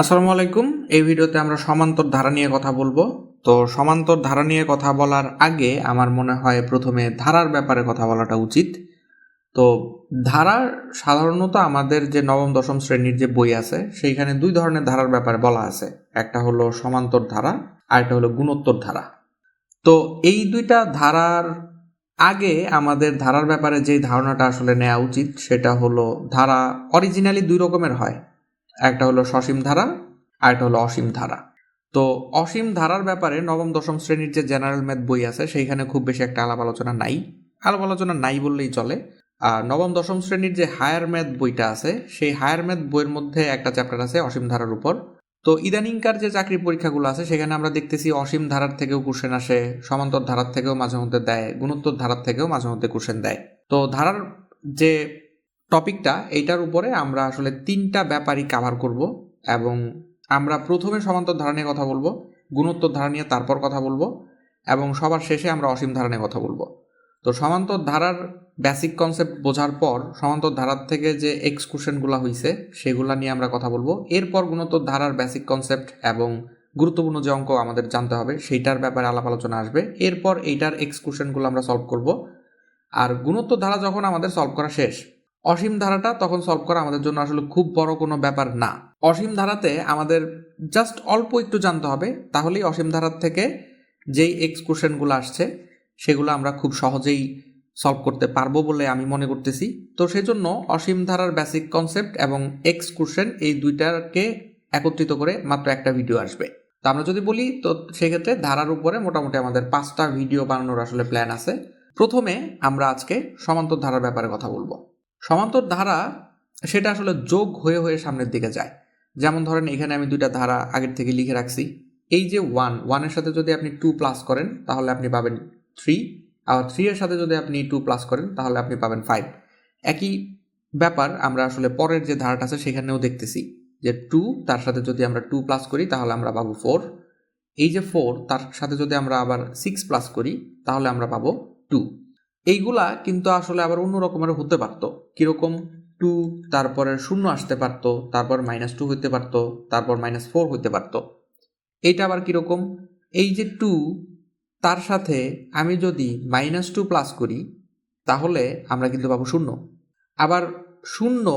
আসসালামু আলাইকুম। এই ভিডিওতে আমরা সমান্তর ধারা নিয়ে কথা বলবো। তো সমান্তর ধারা নিয়ে কথা বলার আগে আমার মনে হয় প্রথমে ধারার ব্যাপারে কথা বলাটা উচিত। তো ধারার সাধারণত আমাদের যে নবম দশম শ্রেণীর যে বই আছে সেইখানে দুই ধরনের ধারার ব্যাপারে বলা আছে। একটা হলো সমান্তর ধারা আর একটা হলো গুণোত্তর ধারা। তো এই দুইটা ধারার আগে আমাদের ধারার ব্যাপারে যে ধারণাটা আসলে নেওয়া উচিত সেটা হলো ধারা অরিজিনালি দুই রকমের হয়। একটা হলো সসীম ধারা আর একটা হলো অসীম ধারা। তো অসীম ধারার ব্যাপারে নবম দশম শ্রেণীর যে জেনারেল ম্যাথ বই আছে সেইখানে খুব বেশি একটা আলাপ আলোচনা নাই বললেই চলে। আর নবম দশম শ্রেণীর যে হায়ার ম্যাথ বইটা আছে সেই হায়ার ম্যাথ বইয়ের মধ্যে একটা চ্যাপ্টার আছে অসীম ধারার উপর। তো ইদানিংকার যে চাকরির পরীক্ষাগুলো আছে সেখানে আমরা দেখতেছি অসীম ধারার থেকেও কোশ্চেন আসে, সমান্তর ধারার থেকেও মাঝে মধ্যে দেয়, গুণোত্তর ধারার থেকেও মাঝে মধ্যে কোশ্চেন দেয়। তো ধারার যে টপিকটা এইটার উপরে আমরা আসলে তিনটা ব্যাপারই কাভার করব এবং আমরা প্রথমে সমান্তর ধারা নিয়ে কথা বলবো, গুণোত্তর ধারা নিয়ে তারপর কথা বলবো এবং সবার শেষে আমরা অসীম ধারা নিয়ে কথা বলবো। তো সমান্তর ধারার বেসিক কনসেপ্ট বোঝার পর সমান্তর ধারার থেকে যে এক্সকুশনগুলো হয়েছে সেগুলো নিয়ে আমরা কথা বলবো। এরপর গুণোত্তর ধারার বেসিক কনসেপ্ট এবং গুরুত্বপূর্ণ যে অঙ্ক আমাদের জানতে হবে সেইটার ব্যাপারে আলাপ আলোচনা আসবে। এরপর এইটার এক্সকুশনগুলো আমরা সলভ করব। আর গুণোত্তর ধারা যখন আমাদের সলভ করা শেষ, অসীম ধারাটা তখন সলভ করা আমাদের জন্য আসলে খুব বড় কোনো ব্যাপার না। অসীম ধারাতে আমাদের জাস্ট অল্প একটু জানতে হবে, তাহলেই অসীম ধারার থেকে যেই এক্সকুশনগুলো আসছে সেগুলো আমরা খুব সহজেই সলভ করতে পারবো বলে আমি মনে করতেছি। তো সেজন্য অসীম ধারার বেসিক কনসেপ্ট এবং এক্সকুশন এই দুইটাকে একত্রিত করে মাত্র একটা ভিডিও আসবে। তো আমরা যদি বলি তো সেক্ষেত্রে ধারার উপরে মোটামুটি আমাদের 5টা ভিডিও বানানোর আসলে প্ল্যান আছে। প্রথমে আমরা আজকে সমান্তর ধারার ব্যাপারে কথা বলবো। সমান্তর ধারা সেটা আসলে যোগ হয়ে হয়ে সামনের দিকে যায়। যেমন ধরেন এখানে আমি দুইটা ধারা আগের থেকে লিখে রাখছি। এই যে ওয়ানের সাথে যদি আপনি 2 প্লাস করেন তাহলে আপনি পাবেন 3, আর 3 এর সাথে যদি আপনি 2 প্লাস করেন তাহলে আপনি পাবেন 5। একই ব্যাপার আমরা আসলে পরের যে ধারাটা আছে সেখানেও দেখতেছি যে 2 তার সাথে যদি আমরা 2 প্লাস করি তাহলে আমরা পাবো 4। এই যে 4 তার সাথে যদি আমরা আবার 6 প্লাস করি তাহলে আমরা পাবো 2। এইগুলা কিন্তু আসলে আবার অন্য রকমের হতে পারতো। কিরকম? 2 তারপরে 0 আসতে পারতো, তারপর -2 হতে পারতো, তারপর -4 হতে পারতো। এইটা আবার কিরকম? এই যে 2 তার সাথে আমি যদি -2 প্লাস করি তাহলে আমরা কিন্তু পাবো 0। আবার 0,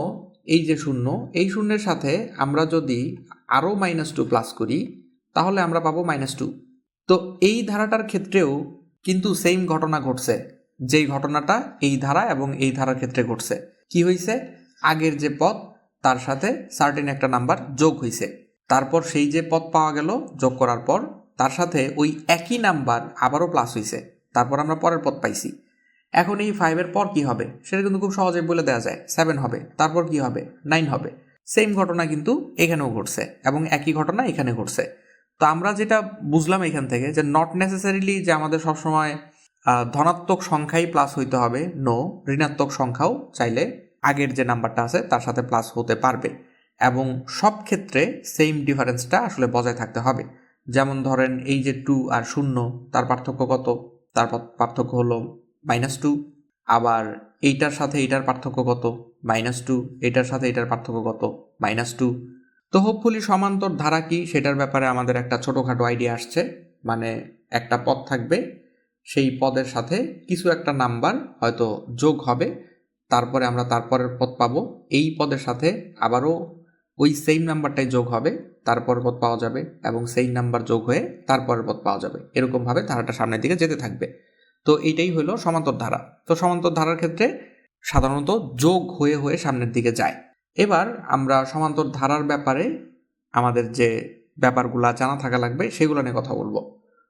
এই যে 0, এই শূন্যের সাথে আমরা যদি আরও -2 প্লাস করি তাহলে আমরা পাবো -2। তো এই ধারাটার ক্ষেত্রেও কিন্তু সেম ঘটনা ঘটছে, যেই ঘটনাটা এই ধারা এবং এই ধারার ক্ষেত্রে ঘটছে। কি হয়েছে? আগের যে পদ তার সাথে সার্টেন একটা নাম্বার যোগ হয়েছে, তারপর সেই যে পদ পাওয়া গেল যোগ করার পর তার সাথে ওই একই নাম্বার আবারও প্লাস হয়েছে, তারপর আমরা পরের পদ পাইছি। এখন এই 5-এর পর কি হবে সেটা কিন্তু খুব সহজে বলে দেওয়া যায়। 7 হবে, তারপর কি হবে? 9 হবে। সেম ঘটনা কিন্তু এখানেও ঘটছে এবং একই ঘটনা এখানে ঘটছে। তো আমরা যেটা বুঝলাম এখান থেকে যে নট নেসেসারিলি যে আমাদের সবসময় ধনাত্মক সংখ্যাই প্লাস হইতে হবে, নো, ঋণাত্মক সংখ্যাও চাইলে আগের যে নাম্বারটা আছে তার সাথে প্লাস হতে পারবে এবং সব ক্ষেত্রে সেম ডিফারেন্সটা আসলে বজায় থাকতে হবে। যেমন ধরেন এই যে 2 আর 0 তার পার্থক্য কত? তার পার্থক্য হলো -2। আবার এইটার সাথে এইটার পার্থক্য কত? -2। এইটার সাথে এইটার পার্থক্য কত? -2। তো হোপফুলি সমান্তর ধারা কি সেটার ব্যাপারে আমাদের একটা ছোটোখাটো আইডিয়া আসছে। মানে একটা পদ থাকবে, সেই পদের সাথে কিছু একটা নাম্বার হয়তো যোগ হবে, তারপরে আমরা তারপরের পদ পাবো। এই পদের সাথে আবারও ওই সেম নাম্বারটাই যোগ হবে, তারপরের পদ পাওয়া যাবে এবং সেই নাম্বার যোগ হয়ে তারপরের পদ পাওয়া যাবে। এরকমভাবে ধারাটা সামনের দিকে যেতে থাকবে। তো এইটাই হলো সমান্তর ধারা। তো সমান্তর ধারার ক্ষেত্রে সাধারণত যোগ হয়ে হয়ে সামনের দিকে যায়। এবার আমরা সমান্তর ধারার ব্যাপারে আমাদের যে ব্যাপারগুলো জানা থাকা লাগবে সেগুলো নিয়ে কথা বলবো।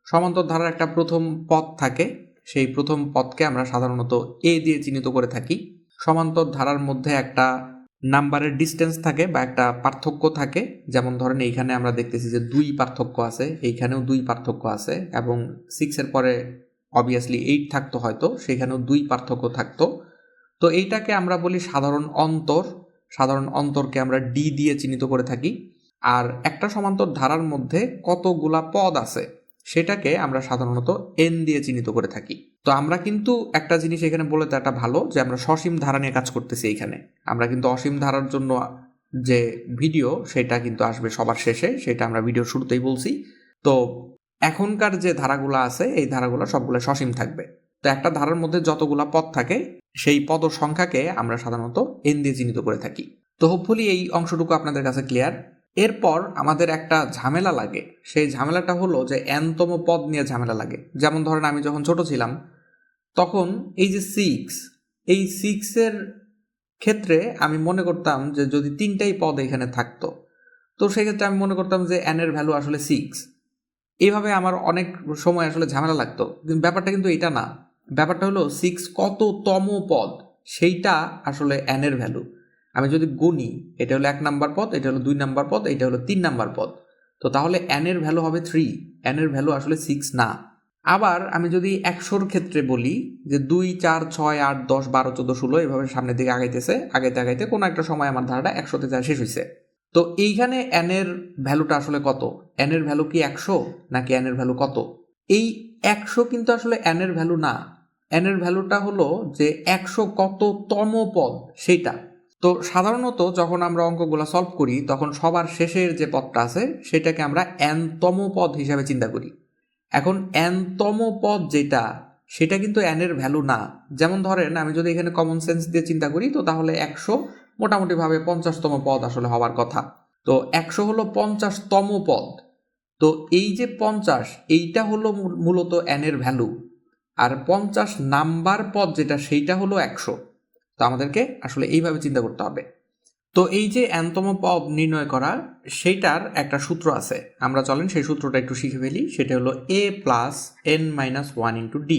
সমান্তর ধারার একটা প্রথম পদ থাকে, সেই প্রথম পদকে আমরা সাধারণত এ দিয়ে চিহ্নিত করে থাকি। সমান্তর ধারার মধ্যে একটা নাম্বারের ডিস্টেন্স থাকে বা একটা পার্থক্য থাকে। যেমন ধরেন এইখানে আমরা দেখতেছি যে 2 পার্থক্য আছে, এইখানেও 2 পার্থক্য আছে এবং 6-এর পরে অবভিয়াসলি 8 থাকতো, হয়তো সেখানেও 2 পার্থক্য থাকতো। তো এইটাকে আমরা বলি সাধারণ অন্তর। সাধারণ অন্তরকে আমরা ডি দিয়ে চিহ্নিত করে থাকি। আর একটা সমান্তর ধারার মধ্যে কতগুলা পদ আছে সেটাকে আমরা সাধারণত এন দিয়ে চিহ্নিত করে থাকি। তো আমরা কিন্তু একটা জিনিস এখানে বলে দেওয়াটা ভালো যে আমরা সসীম ধারা নিয়ে কাজ করতেছি। এইখানে আমরা কিন্তু অসীম ধারার জন্য যে ভিডিও সেটা কিন্তু আসবে সবার শেষে, সেটা আমরা ভিডিও শুরুতেই বলছি। তো এখনকার যে ধারাগুলো আছে এই ধারাগুলো সবগুলো সসীম থাকবে। তো একটা ধারার মধ্যে যতগুলা পদ থাকে সেই পদ সংখ্যাকে আমরা সাধারণত n দিয়ে চিহ্নিত করে থাকি। তো হোপফুলি এই অংশটুকু আপনাদের কাছে ক্লিয়ার। এরপর আমাদের একটা ঝামেলা লাগে, সেই ঝামেলাটা হলো যে nতম পদ নিয়ে ঝামেলা লাগে। যেমন ধরেন আমি যখন ছোট ছিলাম তখন এই যে 6, এই 6-এর ক্ষেত্রে আমি মনে করতাম যে যদি 3টাই পদ এখানে থাকতো তো সেক্ষেত্রে আমি মনে করতাম যে n এর ভ্যালু আসলে 6। এইভাবে আমার অনেক সময় আসলে ঝামেলা লাগতো, কিন্তু ব্যাপারটা কিন্তু এটা না। ব্যাপারটা হলো 6 কততম পদ সেইটা আসলে n এর ভ্যালু। আমি যদি গুনি, এটা হলো 1 নাম্বার পদ, এটা হলো 2 নাম্বার পদ, এটা হলো 3 নাম্বার পদ, তো তাহলে n এর ভ্যালু হবে 3, n এর ভ্যালু আসলে 6 না। আবার আমি যদি 100-র ক্ষেত্রে বলি যে 2, 4, 6, 8, 10, 12, 14, 16 এভাবে সামনের দিকে আগাইতেছে, আগাইতে আগাইতে কোনো একটা সময় আমার ধারাটা 100-তে যা শেষ হয়েছে। তো এইখানে n এর ভ্যালুটা আসলে কত? n এর ভ্যালু কি 100 নাকি n এর ভ্যালু কত? এই 100 কিন্তু আসলে n এর ভ্যালু না। n এর ভ্যালুটা হলো যে 100 কততম পদ সেইটা। তো সাধারণত যখন আমরা অঙ্কগুলো সলভ করি তখন সবার শেষের যে পদটা আছে সেটাকে আমরা n-তম পদ হিসাবে চিন্তা করি। এখন n-তম পদ যেটা সেটা কিন্তু n এর ভ্যালু না। যেমন ধরেন আমি যদি এখানে কমন সেন্স দিয়ে চিন্তা করি তো তাহলে 100 মোটামুটিভাবে 50তম পদ আসলে হওয়ার কথা। তো 100 হলো 50তম পদ। তো এই যে 50 এইটা হলো মূলত n এর ভ্যালু, আর 50 নাম্বার পদ যেটা সেইটা হলো 100। তো আমাদেরকে আসলে এইভাবে চিন্তা করতে হবে। তো এই যে n-তম পদ নির্ণয় করা সেইটার একটা সূত্র আছে, আমরা চলেন সেই সূত্রটা একটু শিখে ফেলি। সেটা হলো a plus n-1 into d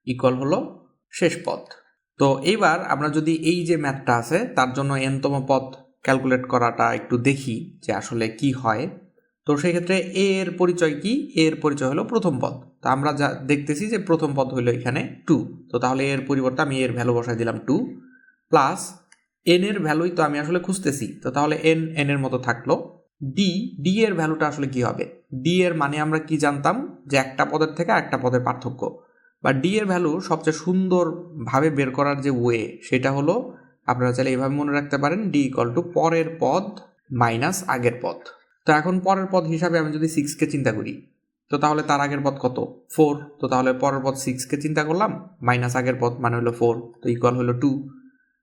equal হলো শেষ পদ। তো এইবার আমরা যদি এই যে ম্যাথটা আছে তার জন্য n-তম পদ ক্যালকুলেট করাটা একটু দেখি যে আসলে কি হয়। তো সেই ক্ষেত্রে a এর পরিচয় কি? a এর পরিচয় হলো প্রথম পদ। তো আমরা যা দেখতেছি যে প্রথম পদ হলো এখানে 2, তো তাহলে এর পরিবর্তে আমি এর ভ্যালু বসাই দিলাম 2 প্লাস n এর ভ্যালুই তো আমি আসলে খুঁজতেছি, তো তাহলে n এর মতো থাকলো। d এর ভ্যালুটা আসলে কি হবে? d এর মানে আমরা কি জানতাম যে একটা পদের থেকে আরেকটা পদের পার্থক্য, বা d এর ভ্যালু সবচেয়ে সুন্দরভাবে বের করার যে ওয়ে সেটা হলো আপনারা চাইলে এইভাবে মনে রাখতে পারেন d ইকুয়াল টু পরের পদ মাইনাস আগের পদ। তো এখন পরের পদ হিসাবে আমি যদি 6কে চিন্তা করি তো তাহলে তার আগের পদ কত? 4। তো তাহলে পরের পদ 6কে চিন্তা করলাম মাইনাস আগের পদ মানে হলো 4, তো ইকুয়াল হলো 2।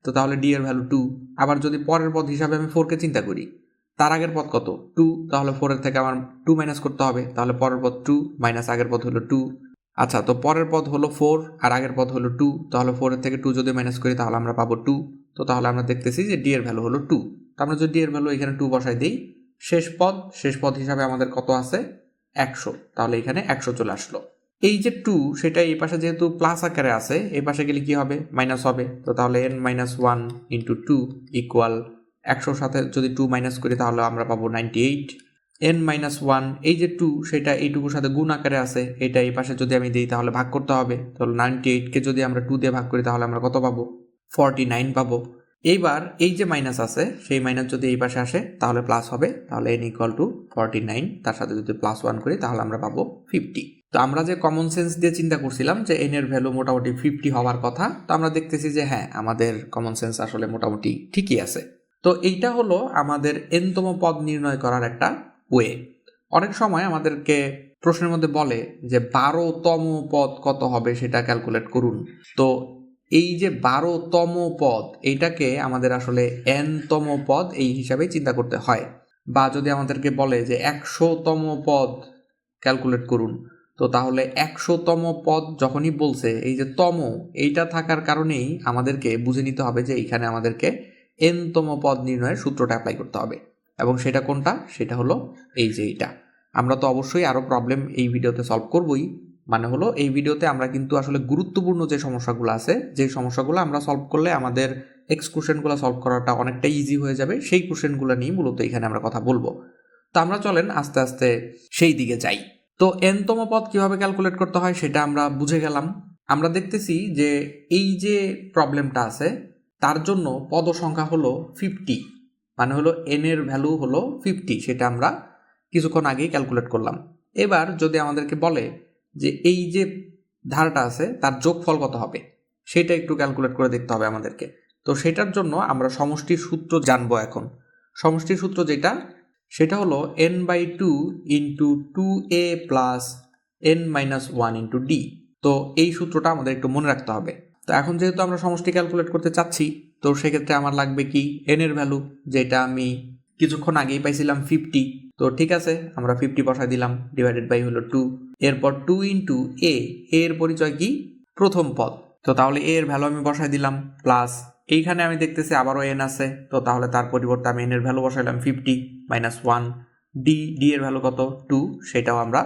তো তাহলে d এর ভ্যালু 2। আবার যদি পরের পদ হিসাবে আমি 4কে চিন্তা করি, তার আগের পদ কত? 2, তাহলে 4-এর থেকে আমার 2 মাইনাস করতে হবে, তাহলে পরের পদ 2 মাইনাস আগের পদ হলো 2। আচ্ছা, তো পরের পদ হলো 4 আর আগের পদ হলো 2, তাহলে 4-এর থেকে 2 যদি মাইনাস করি তাহলে আমরা পাবো 2। তো তাহলে আমরা দেখতেছি যে d এর ভ্যালু হলো 2। তো আমরা যদি d এর ভ্যালু এখানে 2 বসাই দিই, শেষ পদ হিসাবে আমাদের কত আছে? 100, তাহলে এখানে 100 চলে আসলো। এই যে 2 সেটা এই পাশে যেহেতু প্লাস আকারে আছে, এই পাশে গেলে কি হবে? মাইনাস হবে। তো তাহলে n-1 ইন্টু 2 ইকুয়াল 100-র সাথে যদি 2 মাইনাস করি তাহলে আমরা পাবো 98। n-1 এই যে 2 সেটা এইটুকুর সাথে গুণ আকারে আছে, এটা এই পাশে যদি আমি দিই তাহলে ভাগ করতে হবে। তাহলে 98কে যদি আমরা 2 দিয়ে ভাগ করি তাহলে আমরা কত পাবো? 49 পাবো। এইবার এই যে মাইনাস আছে সেই মাইনাস যদি এই পাশে আসে তাহলে প্লাস হবে, তাহলে n ইকুয়াল টু 49, তার সাথে যদি +1 করি তাহলে আমরা পাবো 50। তো আমরা যে কমন সেন্স দিয়ে চিন্তা করছিলাম যে n এর ভ্যালু মোটামুটি 50 হওয়ার কথা, তো আমরা দেখতেছি যে হ্যাঁ আমাদের কমন সেন্স আসলে মোটামুটি ঠিকই আছে। তো এইটা হলো আমাদের n-তম পদ নির্ণয় করার একটা ওয়ে। অনেক সময় আমাদেরকে প্রশ্নের মধ্যে বলে যে 12তম পদ কত হবে সেটা ক্যালকুলেট করুন। তো এই যে 12তম পদ এইটাকে আমাদের আসলে n-তম পদ এই হিসাবে চিন্তা করতে হয়। বা যদি আমাদেরকে বলে যে 100তম পদ ক্যালকুলেট করুন, তো তাহলে 100তম পদ যখনই বলছে এই যে তম এইটা থাকার কারণেই আমাদেরকে বুঝে নিতে হবে যে এইখানে আমাদেরকে n-তম পদ নির্ণয়ের সূত্রটা অ্যাপ্লাই করতে হবে। এবং সেটা কোনটা? সেটা হলো এই যে এইটা। আমরা তো অবশ্যই আরও প্রবলেম এই ভিডিওতে সলভ করবই, মানে হলো এই ভিডিওতে আমরা কিন্তু আসলে গুরুত্বপূর্ণ যে সমস্যাগুলো আছে, যে সমস্যাগুলো আমরা সলভ করলে আমাদের এক্স কোশ্চেনগুলো সলভ করাটা অনেকটা ইজি হয়ে যাবে, সেই কোশ্চেনগুলো নিয়ে মূলত এখানে আমরা কথা বলবো। তো আমরা চলেন আস্তে আস্তে সেই দিকে যাই। তো n-তম পদ কিভাবে ক্যালকুলেট করতে হয় সেটা আমরা বুঝে গেলাম। আমরা দেখতেছি যে এই যে প্রবলেমটা আছে তার জন্য পদ সংখ্যা হলো 50, মানে হলো n এর ভ্যালু হলো 50, সেটা আমরা কিছুক্ষণ আগেই ক্যালকুলেট করলাম। এবার যদি আমাদেরকে বলে যে এই যে ধারাটা আছে তার যোগফল কত হবে সেটা একটু ক্যালকুলেট করে দেখতে হবে আমাদেরকে। তো সেটার জন্য আমরা সমষ্টির সূত্র জানবো এখন। সমষ্টির সূত্র যেটা সেটা হলো n/2 into 2a plus n-1 into d। তো এই সূত্রটা আমাদের একটু মনে রাখতে হবে। তো এখন যেহেতু আমরা সমষ্টি ক্যালকুলেট করতে চাচ্ছি, তো সেক্ষেত্রে আমার লাগবে কি n এর ভ্যালু, যেটা আমি কিছুক্ষণ আগেই পাইছিলাম 50। তো ঠিক আছে, আমরা 50 বসাই দিলাম, ডিভাইডেড বাই হলো 2। এরপর 2 ইন্টু a, এর পরিচয় কি প্রথম পদ, তো তাহলে a এর ভ্যালু আমি বসাই দিলাম, প্লাস এইখানে আমি দেখতেছি আবারও n আছে, তো তাহলে তার পরিবর্তে আমি n এর ভ্যালু বসাইলাম 50 মাইনাস 1। d এর ভ্যালু কত 2, সেটাও আমরা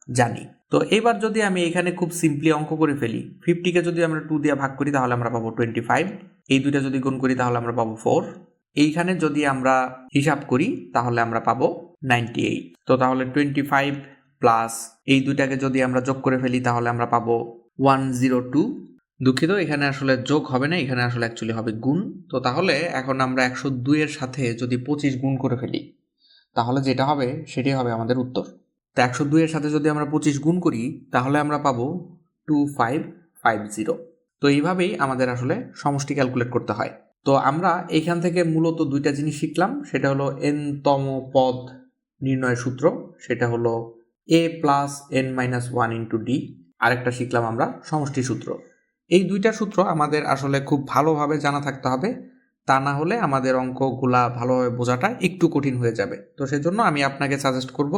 জানি। তো এবার যদি আমি এখানে খুব সিম্পলি অঙ্ক করে ফেলি, 50কে যদি আমরা 2 দিয়ে ভাগ করি তাহলে আমরা পাবো 25, এই দুইটা যদি গুণ করি তাহলে আমরা পাবো 4, এইখানে যদি আমরা হিসাব করি তাহলে আমরা পাবো 98। তো তাহলে 25 প্লাস এই দুইটাকে যদি আমরা যোগ করে ফেলি তাহলে আমরা পাবো 102। দুঃখিত, এখানে আসলে যোগ হবে না, এখানে আসলে অ্যাকচুয়ালি হবে গুণ। তো তাহলে এখন আমরা 102 এর সাথে যদি 25 গুণ করে ফেলি তাহলে যেটা হবে সেটাই হবে আমাদের উত্তর। তো 102 এর সাথে যদি আমরা 25 গুণ করি তাহলে আমরা পাবো 2550। তো এইভাবেই আমাদের আসলে সমষ্টি ক্যালকুলেট করতে হয়। তো আমরা এখান থেকে মূলত দুইটা জিনিস শিখলাম, সেটা হলো n-তম পদ নির্ণয়ের সূত্র, সেটা হলো a plus n-1 into d। আরেকটা শিখলাম আমরা সমষ্টি সূত্র। এই দুইটা সূত্র আমাদের আসলে খুব ভালোভাবে জানা থাকতে হবে, তা না হলে আমাদের অঙ্কগুলা ভালোভাবে বোঝাটা একটু কঠিন হয়ে যাবে। তো সেজন্য আমি আপনাকে সাজেস্ট করব,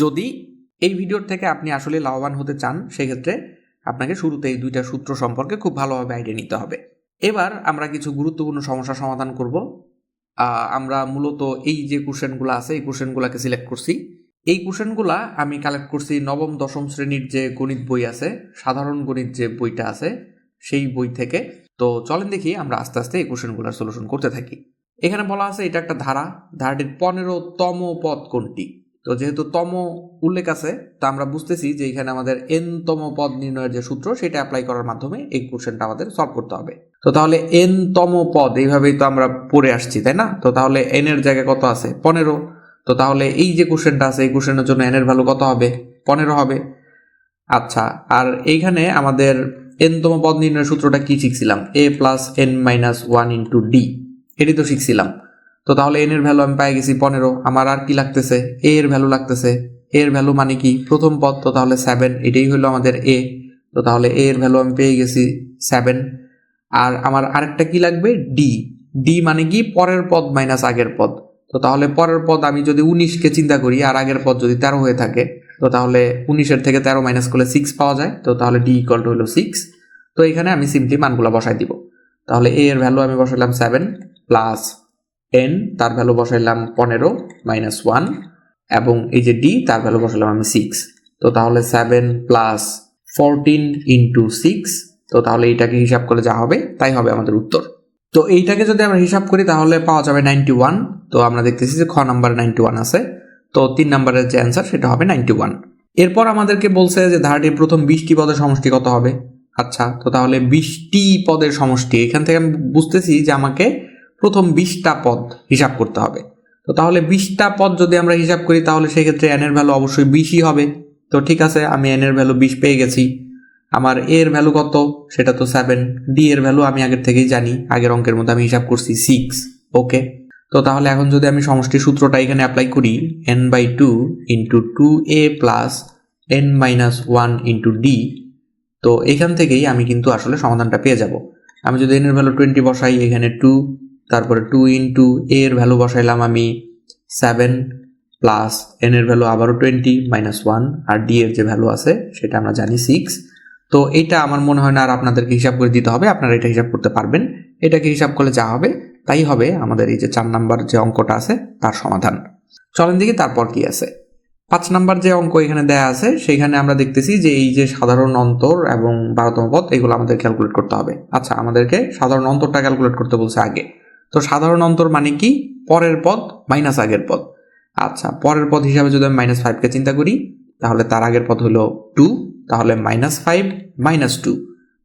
যদি এই ভিডিওর থেকে আপনি আসলে লাভবান হতে চান, সেক্ষেত্রে আপনাকে শুরুতে এই দুইটা সূত্র সম্পর্কে খুব ভালোভাবে আইডিয়া নিতে হবে। এবার আমরা কিছু গুরুত্বপূর্ণ সমস্যা সমাধান করব। আমরা মূলত এই যে কোশ্চেনগুলো আছে এই কোশ্চেনগুলোকে সিলেক্ট করছি। এই কোশ্চেনগুলা আমি কালেক্ট করছি নবম দশম শ্রেণীর যে গণিত বই আছে, সাধারণ গণিত যে বইটা আছে সেই বই থেকে। তো চলেন দেখি আমরা আস্তে আস্তে এই কোশ্চেনগুলোর সলিউশন করতে থাকি। এখানে বলা আছে এটা একটা ধারা, ধারাটির 15তম পদ কোনটি। তো যেহেতু তম উল্লেখ আছে, তা আমরা বুঝতেছি যে এখানে আমাদের n-তম পদ নির্ণয়ের যে সূত্র সেটা অ্যাপ্লাই করার মাধ্যমে এই কোশ্চেনটা আমাদের সলভ করতে হবে। তো তাহলে n-তম পদ এইভাবেই তো আমরা পড়ে আসছি, তাই না? তো তাহলে n এর জায়গায় কত আছে 15। তো তাহলে এই যে কোশ্চেনটা আছে এই কোশ্চেনের জন্য n এর ভ্যালু কত হবে 15 হবে। আচ্ছা, আর এইখানে আমাদের n-তম পদ নির্ণয়ের সূত্রটা কি শিখছিলাম, a plus n-1 into d, এটি তো শিখছিলাম। তো তাহলে n এর ভ্যালু আমি পাই গেছি 15। আমার আর কি লাগতেছে, a এর ভ্যালু লাগতেছে। a এর ভ্যালু মানে কি প্রথম পদ, তো তাহলে 7, এটাই হলো আমাদের a। তো তাহলে a এর ভ্যালু আমি পেয়ে গেছি 7। আর আমার আরেকটা কি লাগবে d, d মানে কি পরের পদ মাইনাস আগের পদ। তো তাহলে পরের পদ আমি যদি 19কে চিন্তা করি আর আগের পদ যদি 13 হয়ে থাকে, তো তাহলে 19-এর থেকে 13 মাইনাস করলে 6 পাওয়া যায়। তো তাহলে d ইকুয়াল টু হলো 6। তো এখানে আমি সিম্পলি মানগুলো বসাই দিব। তাহলে a এর ভ্যালু আমি বসাইলাম 7 প্লাস n, তার ভ্যালু বসাইলাম 15 মাইনাস 1, এবং এই যে d তার ভ্যালু বসাইলাম আমি 6। তো তাহলে 7 প্লাস 14 ইন্টু 6, তো তাহলে এইটাকে হিসাব করলে যা হবে তাই হবে আমাদের উত্তর। তো এইটাকে যদি আমরা হিসাব করি তাহলে পাওয়া যাবে 91। তো আমরা দেখতেছি যে খ নাম্বার 91 আছে, তো 3 নম্বরের যে অ্যান্সার সেটা হবে 91। এরপর আমাদেরকে বলছে যে ধারাটির প্রথম 20টি পদের সমষ্টি কত হবে। আচ্ছা, তো তাহলে 20টি পদের সমষ্টি, এখান থেকে আমি বুঝতেছি যে আমাকে প্রথম 20টা পদ হিসাব করতে হবে। তো তাহলে 20টা পদ যদি আমরা হিসাব করি তাহলে সেক্ষেত্রে n এর ভ্যালু অবশ্যই 20ই হবে। তো ঠিক আছে, আমি n এর ভ্যালু 20 পেয়ে গেছি। আমার a এর ভ্যালু কত, সেটা তো 7। d এর ভ্যালু আমি আগের থেকেই জানি, আগের অঙ্কের মধ্যে আমি হিসাব করছি 6। ওকে, তো তাহলে এখন যদি আমি সমষ্টির সূত্রটা এখানে অ্যাপ্লাই করি, n/2 into 2a plus n-1 into d, তো এখান থেকেই আমি কিন্তু আসলে সমাধানটা পেয়ে যাব। আমি যদি n এর ভ্যালু 20 বসাই, এখানে 2, তারপরে 2 ইন্টু a এর ভ্যালু বসাইলাম আমি 7 প্লাস n এর ভ্যালু আবারও 20 মাইনাস 1, আর d এর যে ভ্যালু আছে সেটা আমরা জানি 6। তো এটা আমার মনে হয় না আর আপনাদেরকে হিসাব করে দিতে হবে, আপনারা এটা হিসাব করতে পারবেন। এটাকে হিসাব করলে যা হবে তাই হবে আমাদের এই যে 4 নাম্বার যে অঙ্কটা আছে তার সমাধান। চলেন দেখি তারপর কি আছে। 5 নাম্বার যে অঙ্ক এখানে দেয়া আছে সেখানে আমরা দেখতেছি যে এই যে সাধারণ অন্তর এবং 12তম পদ এগুলো আমাদের ক্যালকুলেট করতে হবে। আচ্ছা, আমাদেরকে সাধারণ অন্তরটা ক্যালকুলেট করতে বলছে আগে। তো সাধারণ অন্তর মানে কি পরের পদ মাইনাস আগের পদ। আচ্ছা, পরের পদ হিসাবে যদি আমি -5কে চিন্তা করি তাহলে তার আগের পদ হলো 2, তাহলে -5 -2,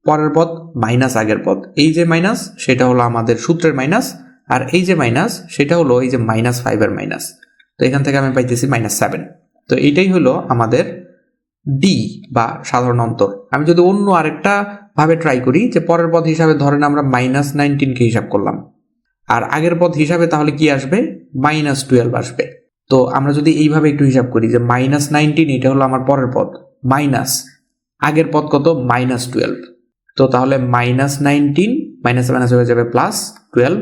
পরের পদ মাইনাস আগের পদ। এই যে মাইনাস সেটা হলো আমাদের সূত্রের মাইনাস, আর এই যে মাইনাস সেটা হলো এই যে -5 এর মাইনাস। তো এখান থেকে আমি পাইতেছি -7। তো এইটাই হলো আমাদের ডি বা সাধারণ অন্তর। আমি যদি অন্য আরেকটা ভাবে ট্রাই করি, যে পরের পদ হিসাবে ধরেন আমরা -19কে হিসাব করলাম, আর আগের পদ হিসাবে তাহলে কি আসবে -12 আসবে। তো আমরা যদি এইভাবে একটু হিসাব করি যে -19 এটা হলো আমার পরের পদ, মাইনাস আগের পদ কত -12, তো তাহলে -19 মাইনাস মাইনাস হয়ে যাবে +12।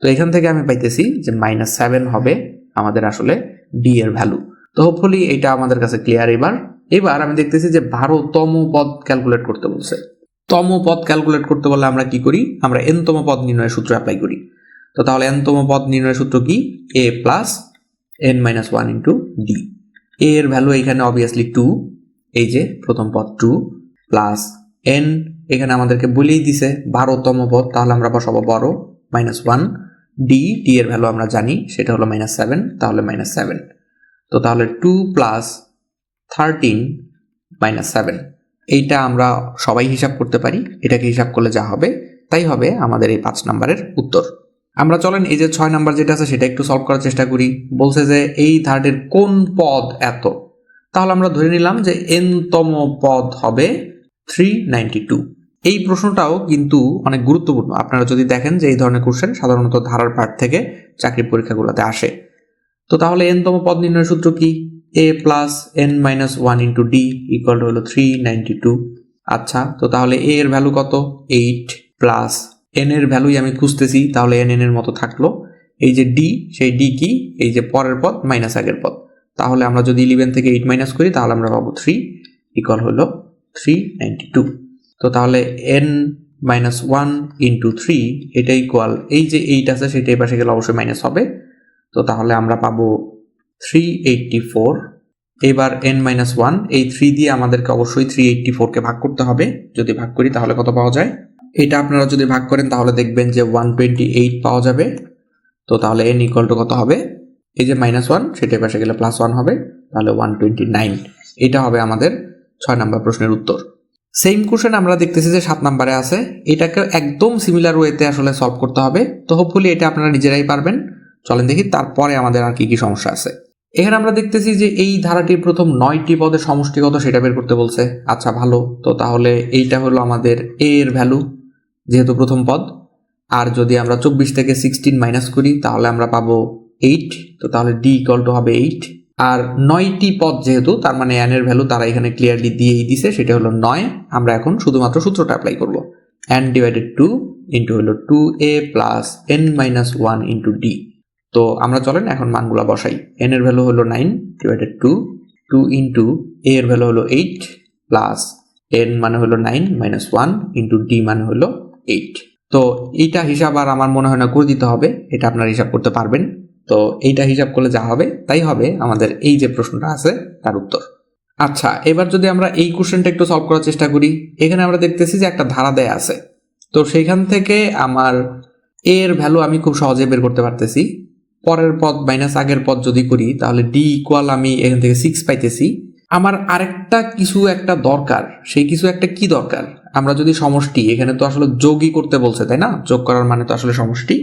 তো এখান থেকে আমি পাইতেছি যে -7 হবে আমাদের আসলে ডি এর ভ্যালু। তো হোপফুলি এটা আমাদের কাছে ক্লিয়ার। এবার আমি দেখতেছি যে 12তম পদ ক্যালকুলেট করতে বলছে। তম পদ ক্যালকুলেট করতে বললে আমরা কি করি, আমরা এনতম পদ নির্ণয়ের সূত্র অ্যাপ্লাই করি। তো তাহলে এনতম পদ নির্ণয়ের সূত্র কি, a plus n-1 into D. A এর ভ্যালু এখানে অবভিয়াসলি 2, এই যে প্রথম পদ 2, প্লাস n এখানে আমাদেরকে বলেই দিছে 12তম পদ, তাহলে আমরা বসাবো 12 -1, ডি এর ভ্যালু আমরা জানি সেটা হলো -7, তাহলে -7। তো তাহলে 2 প্লাস 13 -7, এইটা আমরা সবাই হিসাব করতে পারি। এটাকে হিসাব করলে যা হবে তাই হবে আমাদের এই 5 নম্বরের উত্তর। আমরা চলেন এই যে 6 নাম্বার যেটা আছে সেটা একটু সলভ করার চেষ্টা করি। বলছে যে এই ধারটির কোন পদ এত, তাহলে আমরা ধরে নিলাম যে n-তম পদ হবে 392। এই প্রশ্নটাও কিন্তু অনেক গুরুত্বপূর্ণ। আপনারা যদি দেখেন যে এই ধরনের কোশ্চেন সাধারণত ধারার পার্ট থেকে চাকরির পরীক্ষাগুলোতে আসে। তো তাহলে n-তম পদ নির্ণয়ের সূত্র কি, a plus n-1 into D equal হলো 392। আচ্ছা, তো তাহলে a এর ভ্যালু কত, 8, প্লাস n এর ভ্যালুই আমি খুঁজতেছি, তাহলে n এর মতো থাকলো। এই যে d, সেই d কি, এই যে পরের পদ মাইনাস আগের পদ। তাহলে আমরা যদি 11 থেকে 8 মাইনাস করি তাহলে আমরা পাবো 3 ইকুয়াল হলো 392। তো তাহলে n-1 ইন্টু 3 এটা ইকুয়াল, এই যে 8 আছে সেটা এই পাশে গেলে অবশ্যই মাইনাস হবে। তো তাহলে আমরা পাবো 384। এবার n-1, এই 3 দিয়ে আমাদেরকে অবশ্যই 384কে ভাগ করতে হবে। যদি ভাগ করি তাহলে কত পাওয়া যায়, এটা আপনারা যদি ভাগ করেন তাহলে দেখবেন যে 128 পাওয়া যাবে। তো তাহলে n ইকুয়াল টু কত হবে, এই যে -1 সেটা পাশে গেলে +1 হবে, তাহলে 129। এটা হবে আমাদের 6 নম্বর প্রশ্নের উত্তর। সেম কোশ্চেন আমরা দেখতেছি যে 7 নম্বরে আছে। এটাকে একদম সিমিলার ওয়েতে আসলে সলভ করতে হবে। তো হোপফুলি এটা আপনারা নিজেরাই পারবেন। চলেন দেখি তারপরে আমাদের আর কি কি সমস্যা আছে। এখানে আমরা দেখতেছি যে এই ধারাটির প্রথম 9টি পদের সমষ্টি কত সেটা বের করতে বলছে। আচ্ছা ভালো, তো তাহলে এইটা হলো আমাদের a এর ভ্যালু যেহেতু প্রথম পদ। আর যদি আমরা 24 থেকে 16 মাইনাস করি তাহলে আমরা পাবো 8। তো তাহলে d ইকুয়াল টু হবে 8। আর 9টি পদ যেহেতু, তার মানে n এর ভ্যালু তারা এখানে ক্লিয়ারলি দিয়েই দিছে, সেটা হলো 9। আমরা এখন শুধুমাত্র সূত্রটা অ্যাপ্লাই করব, n ডিভাইডেড 2 ইন্টু হলো 2a plus n-1 into d। তো আমরা চলেন এখন মানগুলা বসাই। n এর ভ্যালু হলো 9 ডিভাইডেড 2 ইন্টু a এর ভ্যালু হলো 8 প্লাস n মানে হলো 9 -1 ইন্টু d মানে হলো 8। তো এইটা হিসাব আর আমার মনে হয় না করে দিতে হবে, এটা আপনারা হিসাব করতে পারবেন। তো এইটা হিসাব করলে যা হবে তাই হবে আমাদের এই যে প্রশ্নটা আছে তার উত্তর। আচ্ছা, এবার যদি আমরা এই কোশ্চেনটা একটু সলভ করার চেষ্টা করি। এখানে আমরা দেখতেছি যে একটা ধারা দেয়া আছে, তো সেইখান থেকে আমার a এর ভ্যালু আমি খুব সহজে বের করতে পারতেছি। পরের পদ মাইনাস আগের পদ যদি করি তাহলে d ইকুয়াল আমি এখান থেকে 6 পাইতেছি। আমার আরেকটা কিছু একটা দরকার, সেই কিছু একটা কি দরকার, আমরা যদি সমষ্টি, এখানে তো আসলে যোগই করতে বলছে তাই না, যোগ করার মানে তো আসলে সমষ্টি।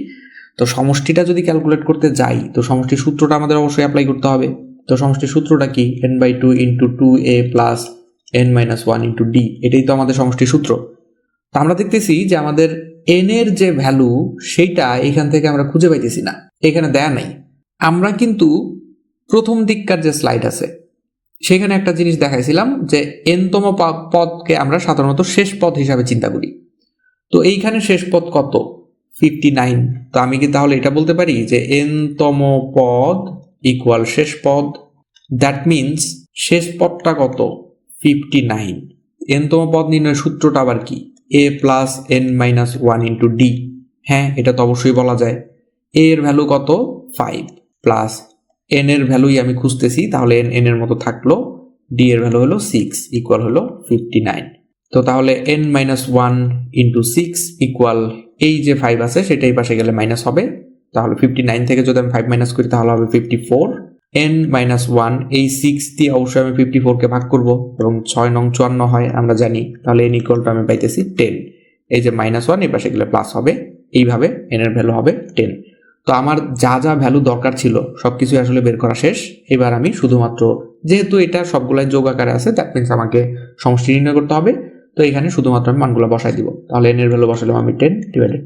তো সমষ্টিটা যদি ক্যালকুলেট করতে যাই তো সমষ্টির সূত্রটা আমাদের অবশ্যই অ্যাপ্লাই করতে হবে। তো সমষ্টির সূত্রটা কি, n/2 into 2a plus n-1 into d, এটাই তো আমাদের সমষ্টির সূত্র। তো আমরা দেখতেছি যে আমাদের n এর যে ভ্যালু সেইটা এখান থেকে আমরা খুঁজে পাইতেছি না, এখানে দেয়া নাই। আমরা কিন্তু প্রথম দিককার যে স্লাইড আছে সেখানে একটা জিনিস দেখাইছিলাম যে n-তম পদকে আমরা সাধারণত শেষ পদ হিসাবে চিন্তা করি। তো এইখানে শেষ পদ কত, 59। তো আমি কি তাহলে এটা বলতে পারি যে n-তম পদ ইকুয়াল শেষ পদ, দ্যাট মিনস শেষ পদটা কত, 59। n-তম পদ নির্ণয়ের সূত্রটা আবার কি, a plus n-1 into d। হ্যাঁ, এটা তো অবশ্যই বলা যায়। a এর ভ্যালু কত, 5, প্লাস n এর ভ্যালুই আমি খুঁজতেছি, তাহলে n এর মতো থাকলো, d এর ভ্যালু হলো 6 ইকুয়াল হলো 59। তো তাহলে n-1 ইন্টু 6 ইকুয়াল, এই যে 5 আছে সেটাই পাশে গেলে মাইনাস হবে, তাহলে 59 থেকে যদি আমি 5 মাইনাস করি তাহলে হবে 54। n-1, এই 6 দিয়ে অবশ্যই আমি 54কে ভাগ করব এবং 6 নং 54 হয় আমরা জানি, তাহলে n ইকুয়াল টু আমি পাইতেছি 10। এই যে -1 এই পাশে গেলে প্লাস হবে, এইভাবে n এর ভ্যালু হবে 10। তো আমার যা যা ভ্যালু দরকার ছিল সবকিছু আসলে বের করা শেষ। এবার আমি শুধুমাত্র, যেহেতু এটা সবগুলাই যোগ আকারে আছে, দ্যাট মিনস আমাকে সমষ্টি নির্ণয় করতে হবে। তো এখানে শুধুমাত্র আমি মানগুলো বসাই দিব। তাহলে n এর ভ্যালু বসালাম আমি 10 ডিভাইডেড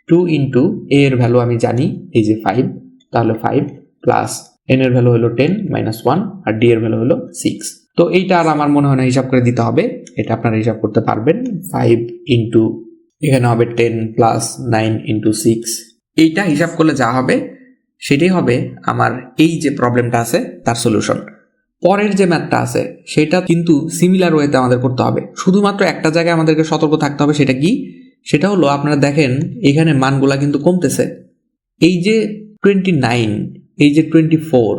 2 ইন্টু a এর ভ্যালু আমি জানি এই যে 5 তাহলে 5 প্লাস n এর ভ্যালু হলো 10 মাইনাস 1 আর d এর ভ্যালু হলো 6। তো এইটা আর আমার মনে হয় না হিসাব করে দিতে হবে, এটা আপনারা হিসাব করতে পারবেন। 5 ইন্টু এখানে হবে 10 প্লাস 9 ইন্টু 6, এইটা হিসাব করলে যা হবে সেটাই হবে আমার এই যে প্রবলেমটা আছে তার সলিউশন। পরের যে ম্যাথটা আছে সেটা কিন্তু সিমিলার ওয়েতে আমাদের করতে হবে, শুধুমাত্র একটা জায়গায় আমাদেরকে সতর্ক থাকতে হবে। সেটা কি? সেটা হলো আপনারা দেখেন এখানে মানগুলা কিন্তু কমতেছে। এই যে 29, এই যে 24,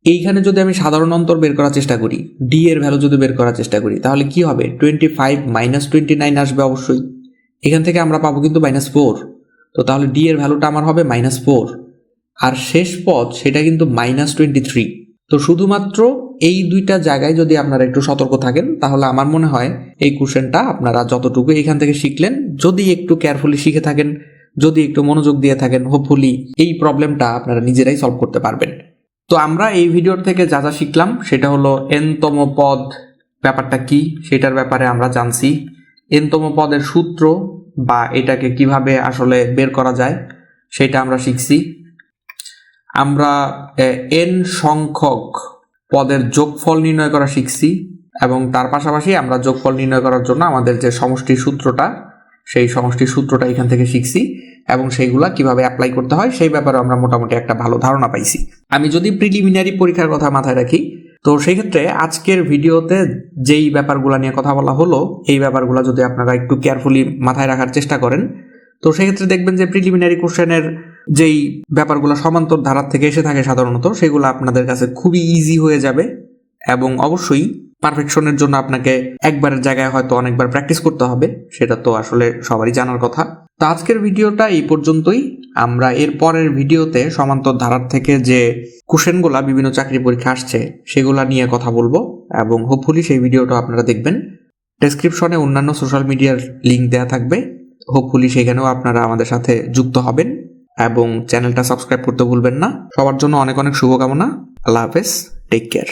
এইখানে যদি আমি সাধারণ অন্তর বের করার চেষ্টা করি, ডি এর ভ্যালু যদি বের করার চেষ্টা করি, তাহলে কি হবে? 25 মাইনাস 29 আসবে অবশ্যই। এখান থেকে আমরা পাবো কিন্তু -4। তো তাহলে ডি এর ভ্যালুটা আমার হবে -4, আর শেষ পদ সেটা কিন্তু -23। তো শুধুমাত্র এই দুইটা জায়গায় যদি আপনারা একটু সতর্ক থাকেন, তাহলে আমার মনে হয় এই কোশ্চেনটা আপনারা যতটুকু এখান থেকে শিখলেন, যদি একটু কেয়ারফুলি শিখে থাকেন, যদি একটু মনোযোগ দিয়ে থাকেন, হোপফুলি এই প্রবলেমটা আপনারা নিজেরাই সলভ করতে পারবেন। তো আমরা এই ভিডিওর থেকে যা যা শিখলাম সেটা হলো n-তম পদ ব্যাপারটা কি সেটার ব্যাপারে আমরা জানছি, n-তম পদের সূত্র বা এটাকে কিভাবে আসলে বের করা যায় সেটা আমরা শিখছি। আমরা n সংখ্যক পদের যোগফল নির্ণয় করা শিখছি, এবং তার পাশাপাশি আমরা যোগফল নির্ণয় করার জন্য আমাদের যে সমষ্টির সূত্রটা, সেই সমষ্টির সূত্রটা এখান থেকে শিখছি, এবং সেইগুলা কিভাবে অ্যাপ্লাই করতে হয় সেই ব্যাপারে আমরা মোটামুটি একটা ভালো ধারণা পাইছি। আমি যদি প্রিলিমিনারি পরীক্ষার কথা মাথায় রাখি, তো সেই ক্ষেত্রে আজকের ভিডিওতে যেই ব্যাপারগুলো নিয়ে কথা বলা হলো, এই ব্যাপারগুলো যদি আপনারা একটু কেয়ারফুলি মাথায় রাখার চেষ্টা করেন, তো সেক্ষেত্রে দেখবেন যে প্রিলিমিনারি কোশ্চেনের যেই ব্যাপারগুলো সমান্তর ধারার থেকে এসে থাকে সাধারণত, সেগুলো আপনাদের কাছে খুবই ইজি হয়ে যাবে। এবং অবশ্যই পারফেকশনের জন্য আপনাকে একবারের জায়গায় হয়তো অনেকবার প্র্যাকটিস করতে হবে, সেটা তো আসলে সবারই জানার কথা। তো আজকের ভিডিওটা এই পর্যন্তই। আমরা এর পরের ভিডিওতে সমান্তর ধারার থেকে যে কোশ্চেনগুলা বিভিন্ন চাকরি পরীক্ষা আসছে সেগুলা নিয়ে কথা বলবো, এবং হোপফুলি সেই ভিডিওটা আপনারা দেখবেন। ডেসক্রিপশনে অন্যান্য সোশ্যাল মিডিয়ার লিঙ্ক দেওয়া থাকবে, হোপফুলি সেখানেও আপনারা আমাদের সাথে যুক্ত হবেন, এবং চ্যানেলটা সাবস্ক্রাইব করতে ভুলবেন না। সবার জন্য অনেক অনেক শুভকামনা। আল্লাহ হাফেজ, টেক কেয়ার।